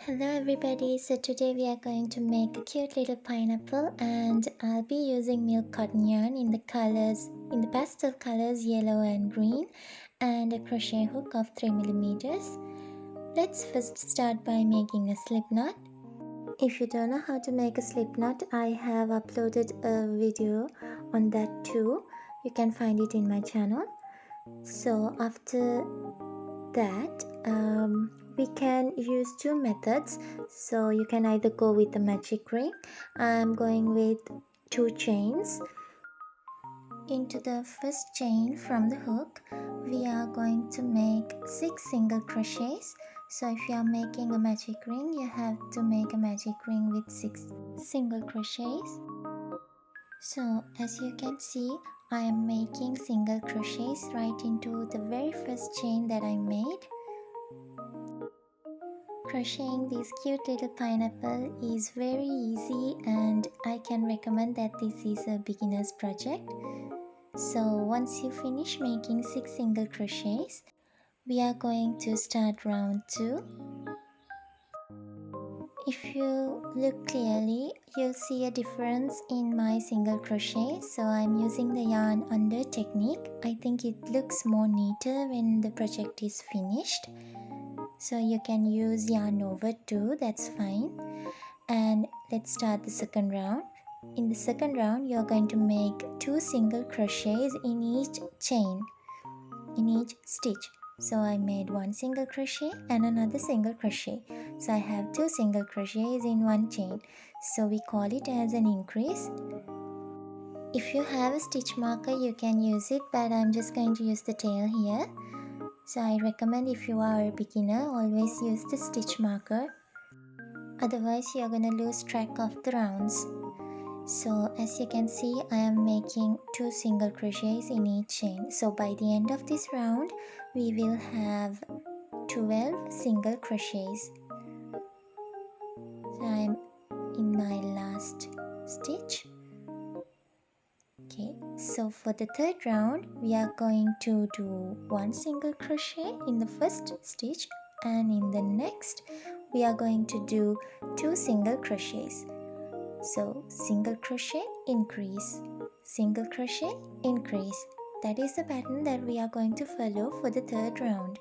Hello everybody, so today we are going to make a cute little pineapple and I'll be using milk cotton yarn in the pastel colors yellow and green and a crochet hook of 3 millimeters. Let's first start by making a slip knot. If you don't know how to make a slip knot, I have uploaded a video on that too. You can find it in my channel. So after that, we can use two methods. So you can either go with the magic ring. I'm going with 2 chains. Into the first chain from the hook we are going to make 6 single crochets. So if you are making a magic ring, you have to make a magic ring with 6 single crochets. So as you can see, I am making single crochets right into the very first chain that I made. Crocheting this cute little pineapple is very easy and I can recommend that this is a beginner's project. So once you finish making 6 single crochets, we are going to start round 2. If you look clearly, you'll see a difference in my single crochet. So I'm using the yarn under technique. I think it looks more neater when the project is finished. So you can use yarn over too, that's fine. And let's start the second round. In the second round, you're going to make 2 single crochets in each chain, in each stitch. So I made 1 single crochet and another single crochet. So I have 2 single crochets in one chain. So we call it as an increase. If you have a stitch marker, you can use it, but I'm just going to use the tail here. So I recommend if you are a beginner, always use the stitch marker. Otherwise you're gonna lose track of the rounds. So as you can see, I am making 2 single crochets in each chain. So by the end of this round, we will have 12 single crochets. So I'm in my last stitch. Okay, so for the third round, we are going to do 1 single crochet in the first stitch, and in the next we are going to do 2 single crochets. So single crochet, increase, single crochet, increase. That is the pattern that we are going to follow for the third round.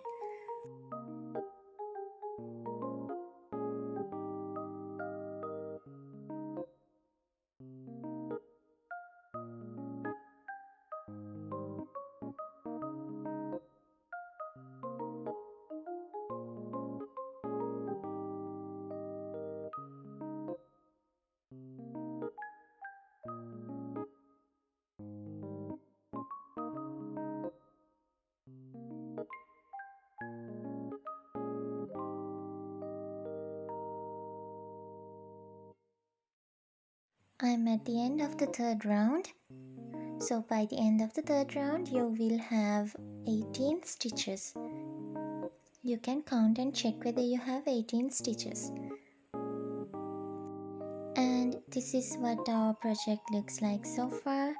I'm at the end of the third round. So by the end of the third round, you will have 18 stitches. You can count and check whether you have 18 stitches. And this is what our project looks like so far.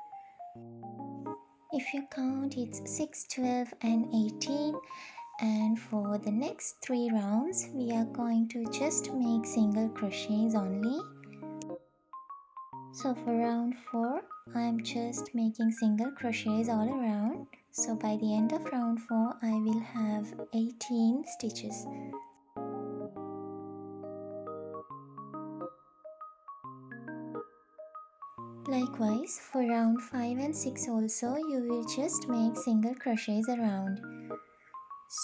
If you count, it's 6, 12 and 18. And for the next 3 rounds, we are going to just make single crochets only. So for round 4, I'm just making single crochets all around. So by the end of round 4, I will have 18 stitches. Likewise, for round 5 and 6 also, you will just make single crochets around.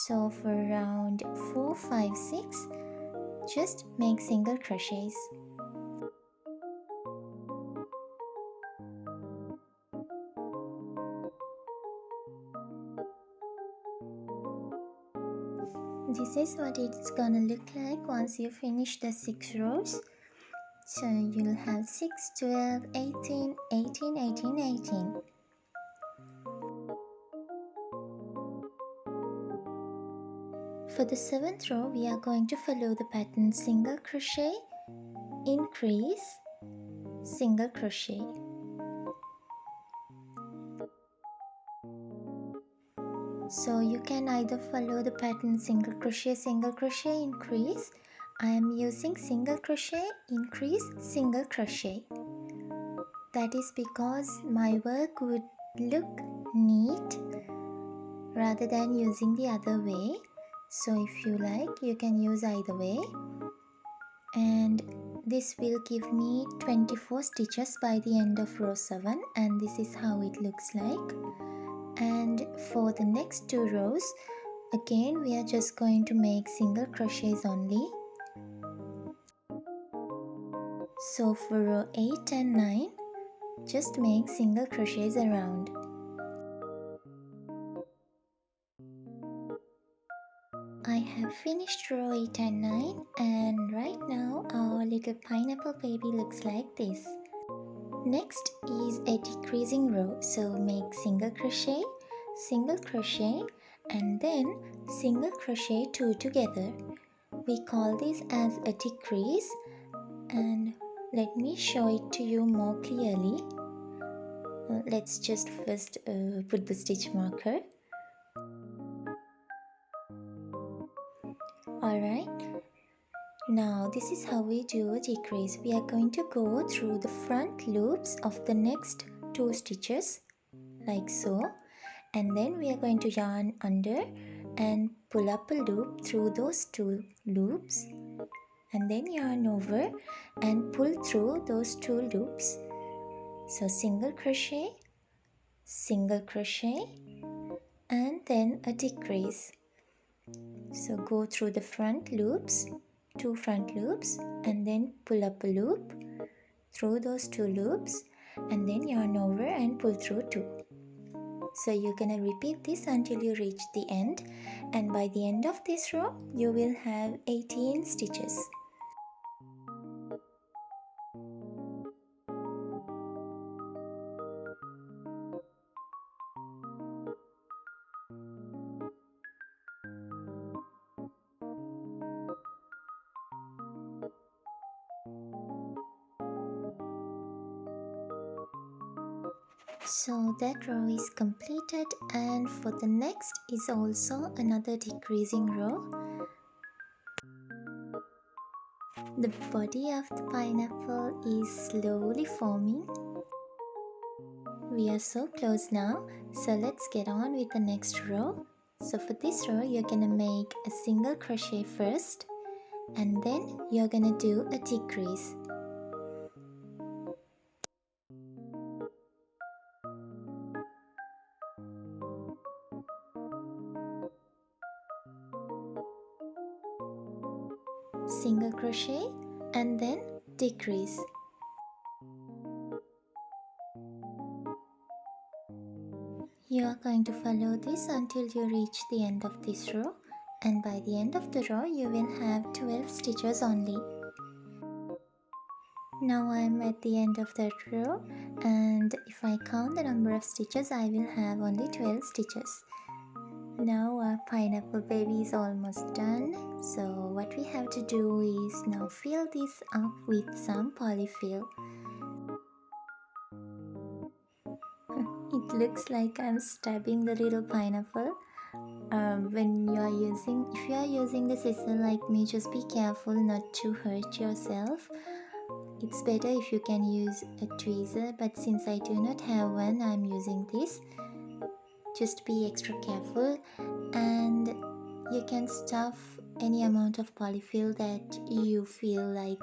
So for round 4, 5, 6, just make single crochets. This is what it's gonna look like once you finish the 6 rows. So you'll have 6, 12, 18, 18, 18, 18. For the 7th row, we are going to follow the pattern single crochet, increase, single crochet. So you can either follow the pattern single crochet, increase, I am using single crochet, increase, single crochet. That is because my work would look neat rather than using the other way. So if you like, you can use either way. And this will give me 24 stitches by the end of row 7, and this is how it looks like. And for the next 2 rows, again we are just going to make single crochets only. So for row 8 and 9, just make single crochets around. I have finished row 8 and 9, and right now our little pineapple baby looks like this. Next is a decreasing row, so make single crochet, and then single crochet 2 together. We call this as a decrease, and let me show it to you more clearly. Let's just first put the stitch marker. Alright, now this is how we do a decrease. We are going to go through the front loops of the next 2 stitches like so, and then we are going to yarn under and pull up a loop through those 2 loops, and then yarn over and pull through those 2 loops. So single crochet, and then a decrease. So go through the front loops, 2 front loops, and then pull up a loop through those 2 loops, and then yarn over and pull through 2. So you're gonna repeat this until you reach the end, and by the end of this row you will have 18 stitches. So that row is completed, and for the next is also another decreasing row. The body of the pineapple is slowly forming. We are so close now, so let's get on with the next row. So for this row you're gonna make a single crochet first, and then you're gonna do a decrease. Single crochet and then decrease. You are going to follow this until you reach the end of this row, and by the end of the row you will have 12 stitches only. Now I am at the end of that row, and if I count the number of stitches I will have only 12 stitches. Now our pineapple baby is almost done, so what we have to do is now fill this up with some polyfill. It looks like I'm stabbing the little pineapple. If you are using the scissor like me, just be careful not to hurt yourself. It's better if you can use a tweezer, but since I do not have one, I'm using this. Just be extra careful, and you can stuff any amount of polyfill that you feel like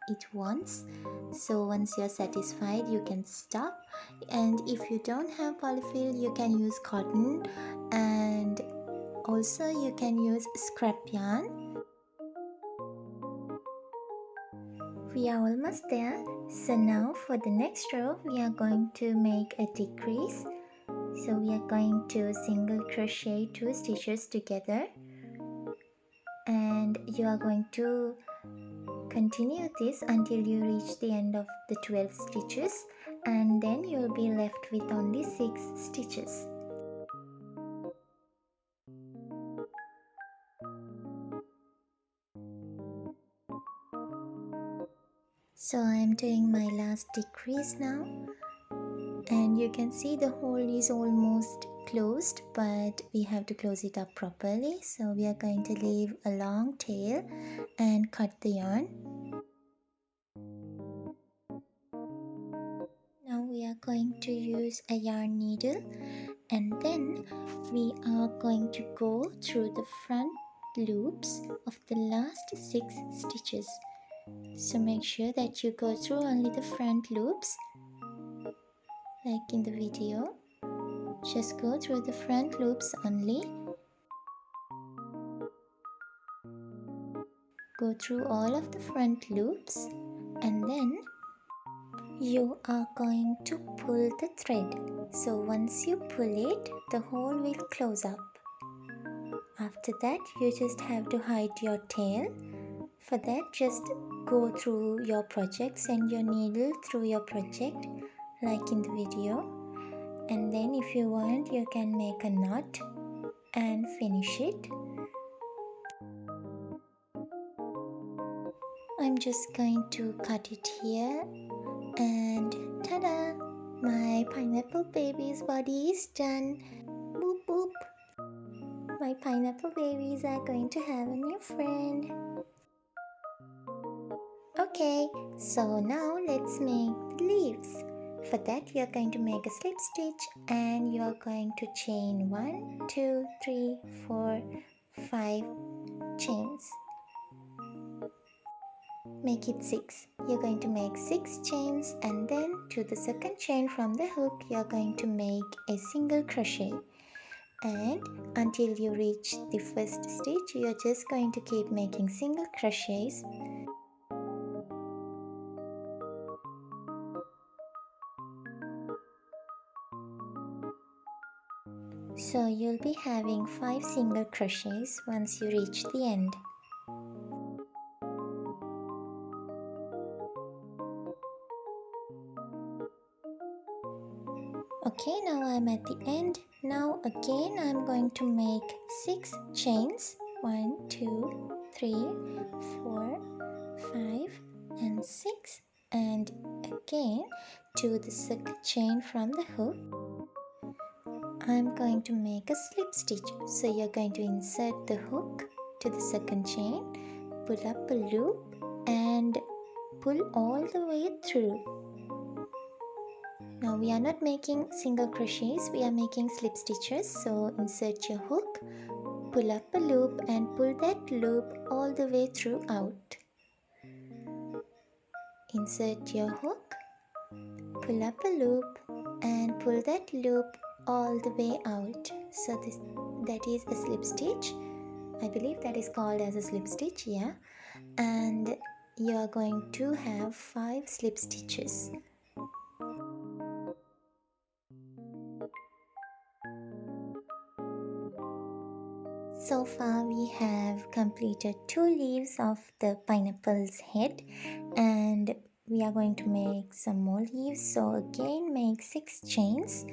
it wants. So once you're satisfied you can stop, and if you don't have polyfill you can use cotton, and also you can use scrap yarn. We are almost there, so now for the next row we are going to make a decrease. So we are going to single crochet 2 stitches together, and you are going to continue this until you reach the end of the 12 stitches, and then you will be left with only 6 stitches. So I am doing my last decrease now. And you can see the hole is almost closed, but we have to close it up properly. So we are going to leave a long tail and cut the yarn. Now we are going to use a yarn needle, and then we are going to go through the front loops of the last 6 stitches. So make sure that you go through only the front loops, like in the video. Just go through the front loops only. Go through all of the front loops, and then you are going to pull the thread. So once you pull it, the hole will close up. After that, you just have to hide your tail. For that, just go through your project, send your needle through your project like in the video, and then if you want, you can make a knot and finish it. I'm just going to cut it here, and ta-da! My pineapple baby's body is done. Boop boop! My pineapple babies are going to have a new friend. Okay, so now let's make the leaves. For that, you are going to make a slip stitch, and you are going to chain 1, 2, 3, 4, 5 chains. Make it 6. You're going to make 6 chains, and then to the second chain from the hook, you're going to make a single crochet. And until you reach the first stitch, you're just going to keep making single crochets. So you'll be having 5 single crochets once you reach the end. Okay, now I'm at the end. Now again I'm going to make 6 chains. 1, 2, 3, 4, 5 and 6, and again to the second chain from the hook I'm going to make a slip stitch. So you're going to insert the hook to the second chain, pull up a loop and pull all the way through. Now we are not making single crochets, we are making slip stitches. So insert your hook, pull up a loop and pull that loop all the way throughout. Insert your hook, pull up a loop and pull that loop all the way out. So that is a slip stitch. I believe that is called as a slip stitch, yeah. And you are going to have 5 slip stitches. So far we have completed 2 leaves of the pineapple's head, and we are going to make some more leaves. So again make 6 chains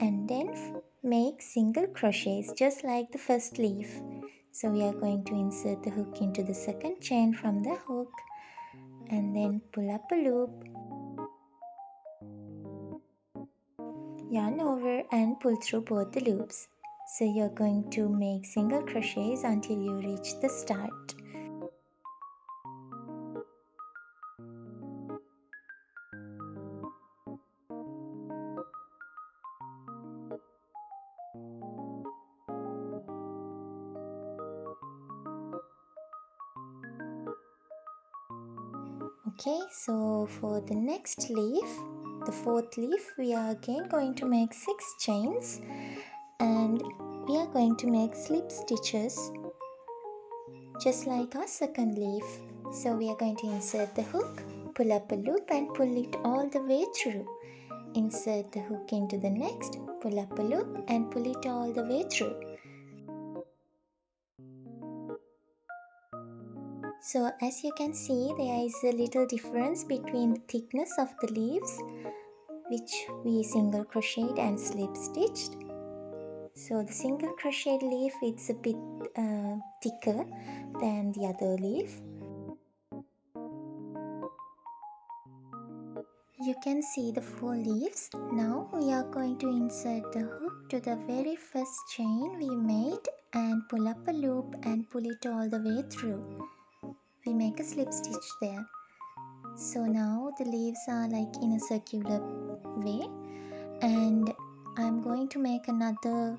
and then make single crochets just like the first leaf. So we are going to insert the hook into the second chain from the hook and then pull up a loop, yarn over and pull through both the loops. So you're going to make single crochets until you reach the start. Okay, so for the next leaf, the 4th leaf, we are again going to make 6 chains and we are going to make slip stitches just like our second leaf. So we are going to insert the hook, pull up a loop and pull it all the way through. Insert the hook into the next, pull up a loop and pull it all the way through. So as you can see, there is a little difference between the thickness of the leaves, which we single crocheted and slip stitched. So the single crocheted leaf, it's a bit thicker than the other leaf. You can see the 4 leaves. Now we are going to insert the hook to the very first chain we made and pull up a loop and pull it all the way through. We make a slip stitch there. So now the leaves are like in a circular way, and I'm going to make another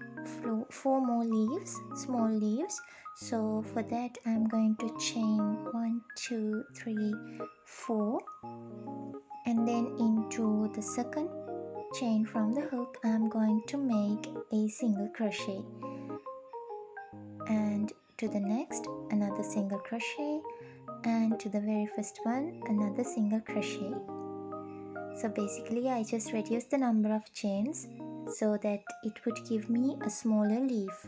4 more leaves, small leaves. So for that I'm going to chain 1, 2, 3, 4, and then into the second chain from the hook I'm going to make a single crochet, and to the next another single crochet, and to the very first one another single crochet. So basically I just reduced the number of chains so that it would give me a smaller leaf.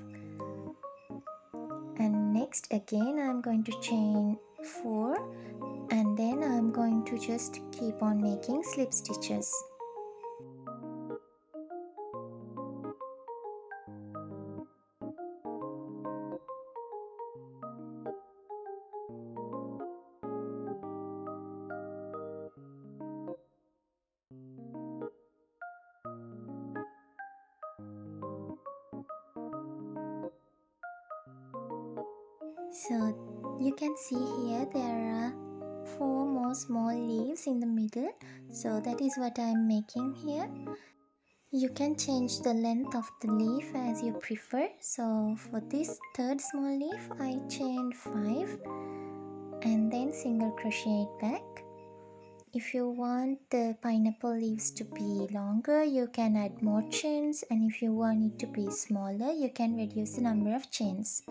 And next again I'm going to chain 4, and then I'm going to just keep on making slip stitches. So you can see here there are 4 more small leaves in the middle, so that is what I am making here. You can change the length of the leaf as you prefer. So for this third small leaf I chained 5 and then single crochet it back. If you want the pineapple leaves to be longer, you can add more chains, and if you want it to be smaller, you can reduce the number of chains.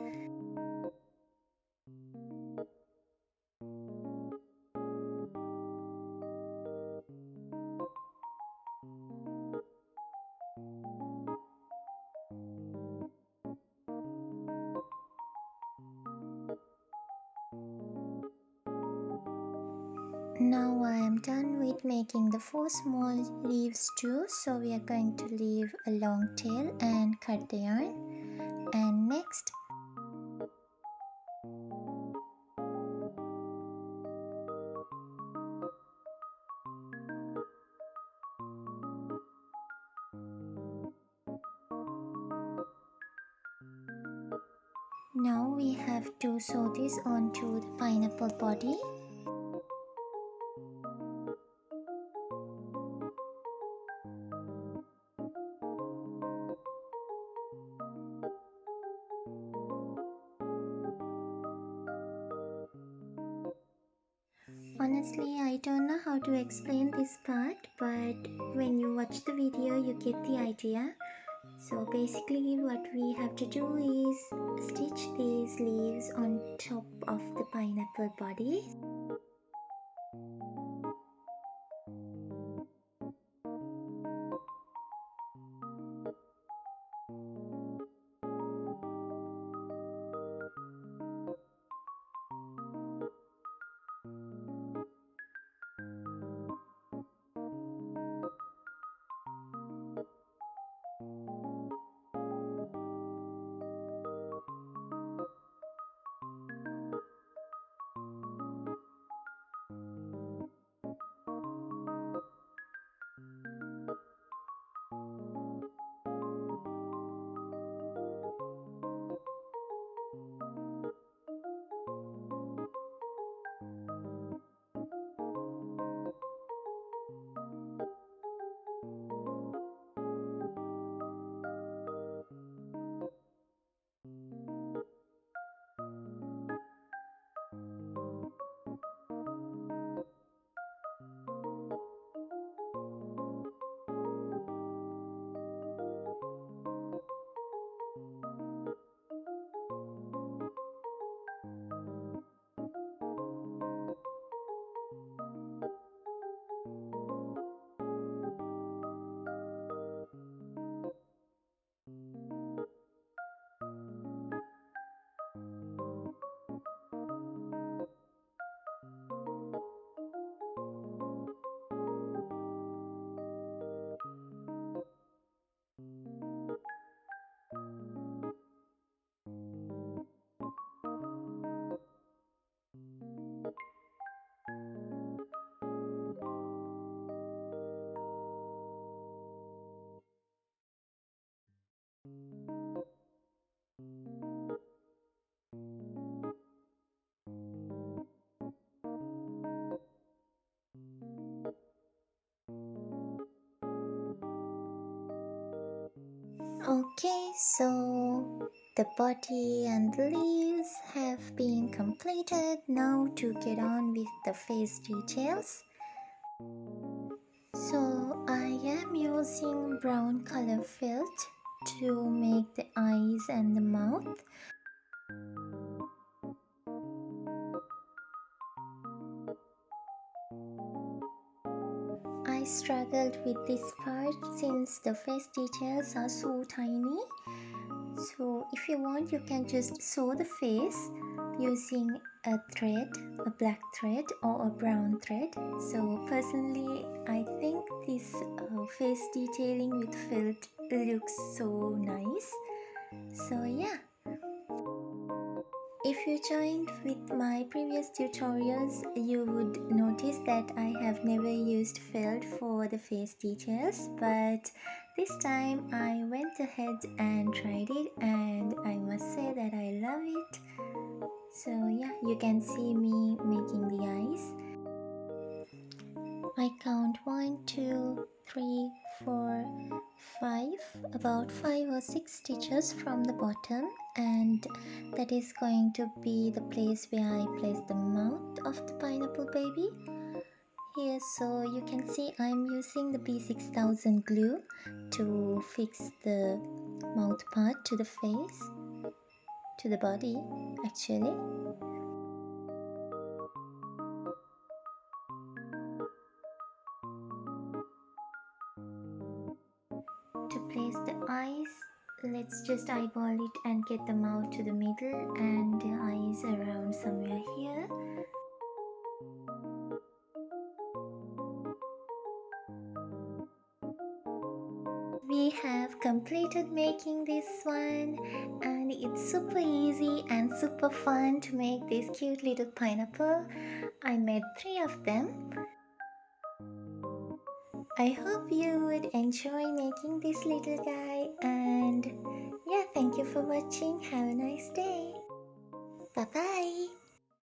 Now I am done with making the 4 small leaves too, so we are going to leave a long tail and cut the yarn. And next now we have to sew this onto the pineapple body. Honestly, I don't know how to explain this part, but when you watch the video you get the idea. So basically what we have to do is stitch these leaves on top of the pineapple body. Okay, so the body and the leaves have been completed. Now to get on with the face details. So I am using brown color felt to make the eyes and the mouth. I struggled with this part since the face details are so tiny. So if you want, you can just sew the face using a thread, a black thread or a brown thread. So personally, I think this face detailing with felt looks so nice. So yeah. If you joined with my previous tutorials, you would notice that I have never used felt for the face details, but this time I went ahead and tried it and I must say that I love it. So yeah, you can see me making the eyes. I count 1, 2, 3, 4, 5, about 5 or 6 stitches from the bottom, and that is going to be the place where I place the mouth of the pineapple baby here. So you can see I'm using the P6000 glue to fix the mouth part to the face, to the body actually. To place the eyes, let's just eyeball it and get the mouth to the middle and the eyes around somewhere here. We have completed making this one, and it's super easy and super fun to make this cute little pineapple. I made 3 of them. I hope you would enjoy making this little guy, and yeah, thank you for watching. Have a nice day. Bye bye.